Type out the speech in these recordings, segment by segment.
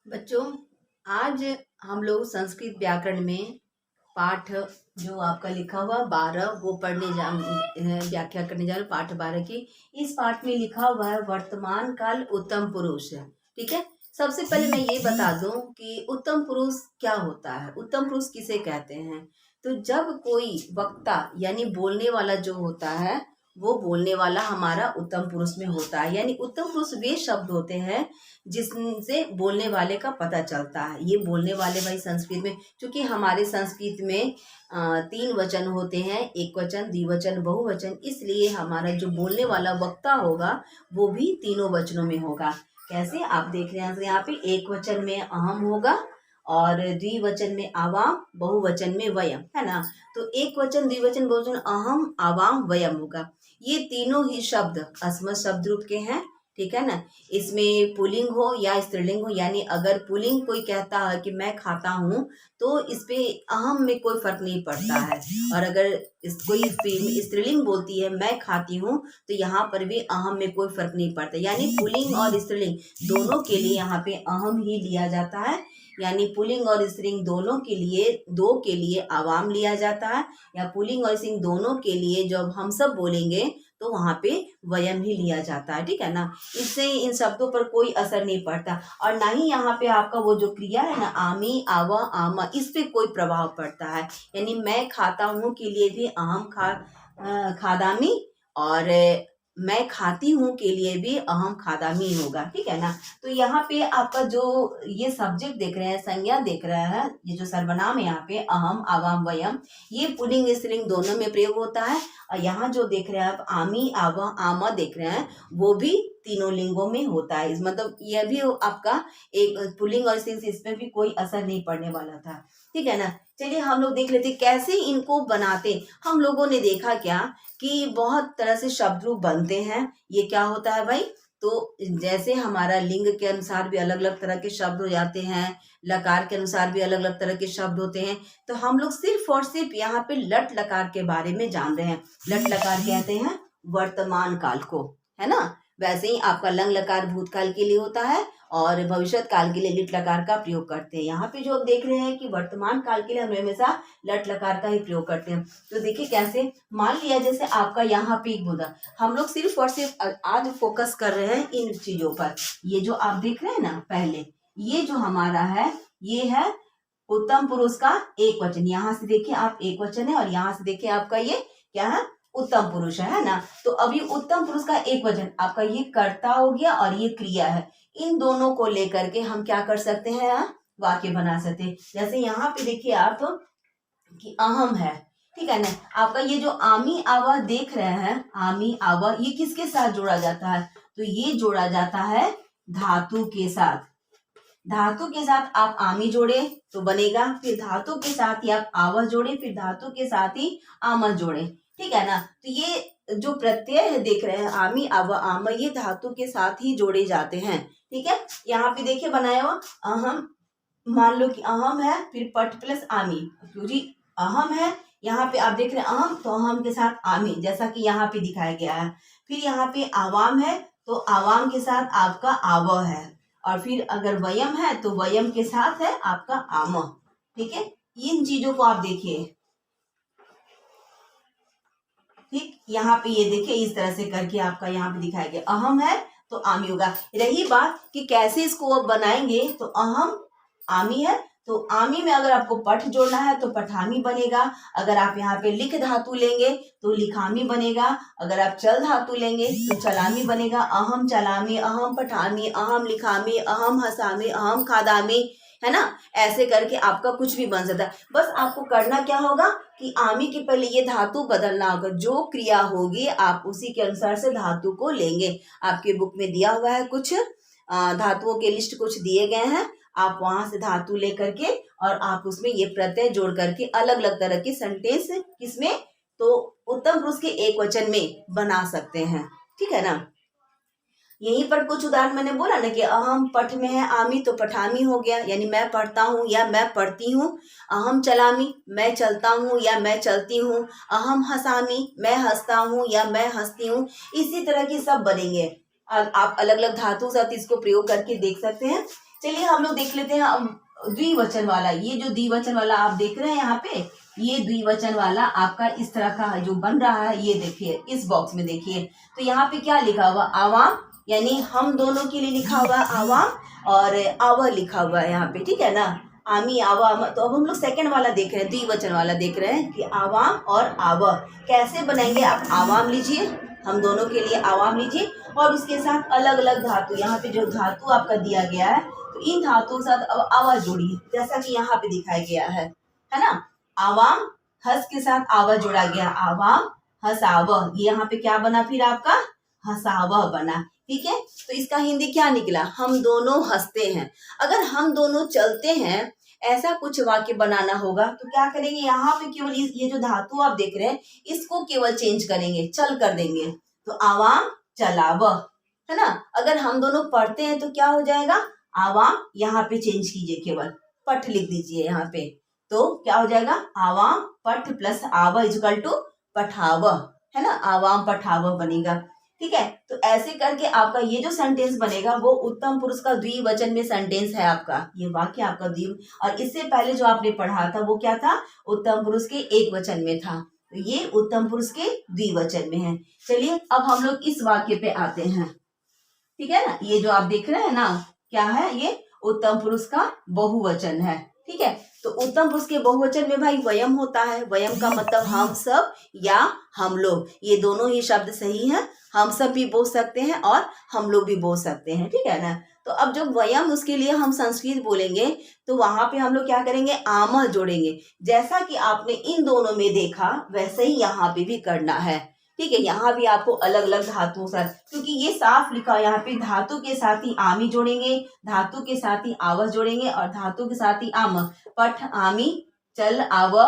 बच्चों, आज हम लोग संस्कृत व्याकरण में पाठ जो आपका लिखा हुआ 12 वो व्याख्या करने जा रहे हैं। पाठ 12 की इस पाठ में लिखा हुआ है वर्तमान काल उत्तम पुरुष। ठीक है। सबसे पहले मैं ये बता दूं कि उत्तम पुरुष क्या होता है, उत्तम पुरुष किसे कहते हैं। तो जब कोई वक्ता यानी बोलने वाला जो होता है वो बोलने वाला हमारा उत्तम पुरुष में होता है। यानी उत्तम पुरुष वे शब्द होते हैं जिनसे बोलने वाले का पता चलता है। ये बोलने वाले भाई संस्कृत में, क्योंकि हमारे संस्कृत में 3 वचन होते हैं, एक वचन, द्विवचन, बहुवचन, इसलिए हमारा जो बोलने वाला वक्ता होगा वो भी तीनों वचनों में होगा। कैसे आप देख रहे हैं यहाँ पे एक वचन में अहम होगा और द्विवचन में आवाम, बहुवचन में वयम, है ना। तो एक वचन, द्विवचन, बहुवचन, अहम, आवाम, वयम होगा। ये तीनों ही शब्द अस्मत् शब्द रूप के हैं। ठीक है ना। इसमें पुल्लिंग हो या स्त्रीलिंग हो, यानी अगर पुल्लिंग कोई कहता है कि मैं खाता हूँ तो इस पे अहम में कोई फर्क नहीं पड़ता है, और अगर कोई स्त्रीलिंग बोलती है मैं खाती हूँ तो यहाँ पर भी अहम में कोई फर्क नहीं पड़ता। यानी पुल्लिंग और स्त्रीलिंग दोनों के लिए यहाँ पे अहम ही लिया जाता है। यानी पुल्लिंग और स्त्रीलिंग दोनों के लिए, दो के लिए आवाम लिया जाता है, या पुल्लिंग और स्त्रीलिंग दोनों के लिए जब हम सब बोलेंगे तो वहां पे वयम ही लिया जाता है। ठीक है ना। इससे इन शब्दों पर कोई असर नहीं पड़ता, और ना ही यहाँ पे आपका वो जो क्रिया है ना आमी, आवा, आमा, इस पे कोई प्रभाव पड़ता है। यानी मैं खाता हूँ के लिए भी अहम खादामी, और मैं खाती हूँ के लिए भी अहम खादामी होगा। ठीक है ना। तो यहाँ पे आपका जो ये सब्जेक्ट देख रहे हैं, संज्ञा देख रहे हैं, ये जो सर्वनाम है यहाँ पे अहम, आवाम, वयम, ये पुल्लिंग स्त्रीलिंग दोनों में प्रयोग होता है। और यहाँ जो देख रहे हैं आप आमी, आवा, आमा देख रहे हैं, वो भी तीनों लिंगों में होता है। मतलब यह भी आपका एक पुल्लिंग और स्त्रीलिंग, इसमें भी कोई असर नहीं पड़ने वाला था। ठीक है ना। चलिए हम लोग देख लेते कैसे इनको बनाते। हम लोगों ने देखा क्या कि बहुत तरह से शब्द रूप बनते हैं। ये क्या होता है भाई, तो जैसे हमारा लिंग के अनुसार भी अलग अलग तरह के शब्द हो जाते हैं, लकार के अनुसार भी अलग अलग तरह के शब्द होते हैं। तो हम लोग सिर्फ और सिर्फ यहाँ पे लट लकार के बारे में जान रहे हैं। लट लकार कहते हैं वर्तमान काल को, है ना। वैसे ही आपका लंग लकार भूतकाल के लिए होता है और भविष्यत काल के लिए लिट लकार का प्रयोग करते हैं। यहाँ पे जो आप देख रहे हैं कि वर्तमान काल के लिए हम हमेशा लट लकार का ही प्रयोग करते हैं। तो देखिए कैसे, मान लिया जैसे आपका यहाँ पे एक बोला, हम लोग सिर्फ और सिर्फ आज फोकस कर रहे हैं इन चीजों पर। ये जो आप देख रहे हैं ना, पहले ये जो हमारा है ये है उत्तम पुरुष का एक वचन। यहाँ से देखिए आप एक वचन है, और यहाँ से देखिए आपका ये क्या है, उत्तम पुरुष है ना। तो अभी उत्तम पुरुष का एक वचन आपका ये कर्ता हो गया और ये क्रिया है। इन दोनों को लेकर के हम क्या कर सकते हैं, वाक्य बना सकते हैं। जैसे यहाँ पे देखिए आप कि अहम है, ठीक है ना। आपका ये जो आमी आवा देख रहे हैं, आमी आवा, ये किसके साथ जोड़ा जाता है, तो ये जोड़ा जाता है धातु के साथ। धातु के साथ आप आमी जोड़े तो बनेगा, फिर धातु के साथ ही आप आवा जोड़े, फिर धातु के साथ ही आमा जोड़े। ठीक है ना। तो ये जो प्रत्यय है देख रहे हैं आमी, आवा, आमा, ये धातु के साथ ही जोड़े जाते हैं। ठीक है। यहाँ पे देखिए बनाया हुआ अहम, मान लो कि अहम है, फिर पट प्लस आमी, क्योंकि अहम है, यहाँ पे आप देख रहे हैं अहम, तो अहम के साथ आमी, जैसा कि यहाँ पे दिखाया गया है। फिर यहाँ पे आवाम है तो आवाम के साथ आपका आव है, और फिर अगर वयम है तो वयम के साथ है आपका आम। ठीक है। इन चीजों को आप देखिए। ठीक, यहाँ पे ये देखिए इस तरह से करके आपका यहाँ पे दिखाया गया, अहम है तो आमी होगा। रही बात कि कैसे इसको अब बनाएंगे, तो अहम आमी है तो आमी में अगर आपको पठ जोड़ना है तो पठामी बनेगा। अगर आप यहाँ पे लिख धातु लेंगे तो लिखामी बनेगा। अगर आप चल धातु लेंगे तो चलामी बनेगा। अहम चलामी, अहम पठामी, अहम लिखामी, अहम हसामी, अहम खादामी, है ना। ऐसे करके आपका कुछ भी बन सकता है। बस आपको करना क्या होगा कि आमी के पहले ये धातु बदलना होगा। जो क्रिया होगी आप उसी के अनुसार से धातु को लेंगे। आपके बुक में दिया हुआ है, कुछ धातुओं के लिस्ट कुछ दिए गए हैं, आप वहां से धातु लेकर के और आप उसमें ये प्रत्यय जोड़ करके अलग अलग तरह के सेंटेंस किसमें, तो उत्तम पुरुष के एक वचन में बना सकते हैं। ठीक है ना। यहीं पर कुछ उदाहरण मैंने बोला ना कि अहम पठ में है आमी तो पठामी हो गया, यानी मैं पढ़ता हूँ या मैं पढ़ती हूँ। अहम चलामी, मैं चलता हूँ या मैं चलती हूँ। अहम हसामी, मैं हंसता हूँ या मैं हंसती हूँ। इसी तरह की सब बनेंगे। आप अलग अलग धातु साथ इसको प्रयोग करके देख सकते हैं। चलिए हम लोग देख लेते हैं द्विवचन वाला। ये जो द्विवचन वाला आप देख रहे हैं यहाँ पे, ये द्विवचन वाला आपका इस तरह का जो बन रहा है, ये देखिए इस बॉक्स में देखिए। तो यहाँ पे क्या लिखा हुआ, आवाम, यानी हम दोनों के लिए लिखा हुआ आवाम, और आवा लिखा हुआ है यहाँ पे, ठीक है ना, आमी आवा। तो अब हम लोग सेकंड वाला देख रहे हैं, द्विवचन वाला देख रहे हैं कि आवाम और आवा कैसे बनाएंगे। आप आवाम लीजिए, हम दोनों के लिए आवाम लीजिए, और उसके साथ अलग अलग धातु, यहाँ पे जो धातु आपका दिया गया है, तो इन धातुओं के साथ अब आवा जोड़िए, जैसा कि यहाँ पे दिखाया गया है ना। आवाम हस के साथ आवा जोड़ा गया, आवाम हसावा, ये यहाँ पे क्या बना फिर आपका, हसावा बना, ठीक है। तो इसका हिंदी क्या निकला, हम दोनों हंसते हैं। अगर हम दोनों चलते हैं, ऐसा कुछ वाक्य बनाना होगा तो क्या करेंगे, यहाँ पे केवल ये जो धातु आप देख रहे हैं इसको केवल चेंज करेंगे, चल कर देंगे, तो आवाम चलाव, है ना। अगर हम दोनों पढ़ते हैं तो क्या हो जाएगा, आवाम, यहाँ पे चेंज कीजिए, केवल पठ लिख दीजिए यहाँ पे, तो क्या हो जाएगा, आवाम पठ प्लस आव इजकल टू पठाव, है ना, आवाम पठाव बनेगा, ठीक है। तो ऐसे करके आपका ये जो सेंटेंस बनेगा वो उत्तम पुरुष का द्विवचन में सेंटेंस है आपका, ये वाक्य आपका द्वि, और इससे पहले जो आपने पढ़ा था वो क्या था, उत्तम पुरुष के एक वचन में था, तो ये उत्तम पुरुष के द्विवचन में है। चलिए अब हम लोग इस वाक्य पे आते हैं, ठीक है ना। ये जो आप देख रहे हैं ना, क्या है, ये उत्तम पुरुष का बहुवचन है, ठीक है। तो उत्तम पुरुष के बहुवचन में भाई वयम होता है, वयम का मतलब हम सब या हम लोग, ये दोनों ही शब्द सही है, हम सब भी बोल सकते हैं और हम लोग भी बोल सकते हैं, ठीक है ना। तो अब जो वयम, उसके लिए हम संस्कृत बोलेंगे तो वहां पे हम लोग क्या करेंगे, आम जोड़ेंगे, जैसा कि आपने इन दोनों में देखा वैसे ही यहाँ पे भी करना है, ठीक है। यहाँ भी आपको अलग अलग धातुओं से, क्योंकि ये साफ लिखा है यहाँ पे, धातु के साथ ही आमी जोड़ेंगे, धातु के साथ ही आवस जोड़ेंगे, और धातु के साथ ही आम, पठ आमी, चल आव,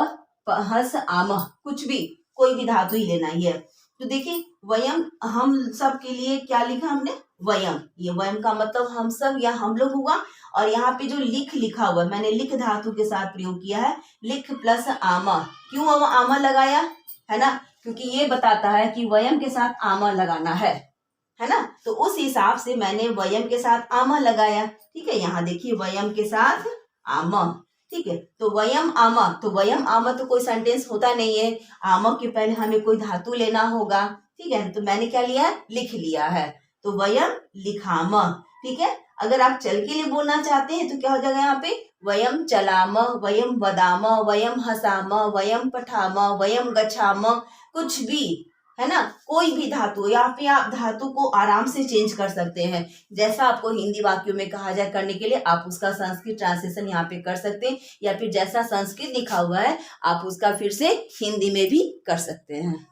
हस आम, कुछ भी कोई भी धातु ही लेना ही है। तो देखिए वयम, हम सब के लिए क्या लिखा हमने, वयम, ये वयम का मतलब हम सब या हम लोग हुआ, और यहाँ पे जो लिख लिखा हुआ, मैंने लिख धातु के साथ प्रयोग किया है, लिख प्लस आमा, क्यों आमा लगाया है ना, क्योंकि ये बताता है कि वयम के साथ आमा लगाना है ना। तो उस हिसाब से मैंने वयम के साथ आमा लगाया, ठीक है। यहाँ देखिए वयम के साथ आमा, ठीक है। तो वयम आमा, तो वयम आमा तो कोई सेंटेंस होता नहीं है, आमा के पहले हमें कोई धातु लेना होगा, ठीक है। तो मैंने क्या लिया है, लिख लिया है, तो वयम लिखाम, ठीक है। अगर आप चल के लिए बोलना चाहते हैं तो क्या हो जाएगा यहाँ पे, वयम चलाम, वयम वदाम, वयम हसाम, वयम पठाम, वयम गच्छाम, कुछ भी, है ना, कोई भी धातु, यहाँ पे आप धातु को आराम से चेंज कर सकते हैं, जैसा आपको हिंदी वाक्यों में कहा जाए करने के लिए आप उसका संस्कृत ट्रांसलेशन यहाँ पे कर सकते हैं, या फिर जैसा संस्कृत लिखा हुआ है आप उसका फिर से हिंदी में भी कर सकते हैं।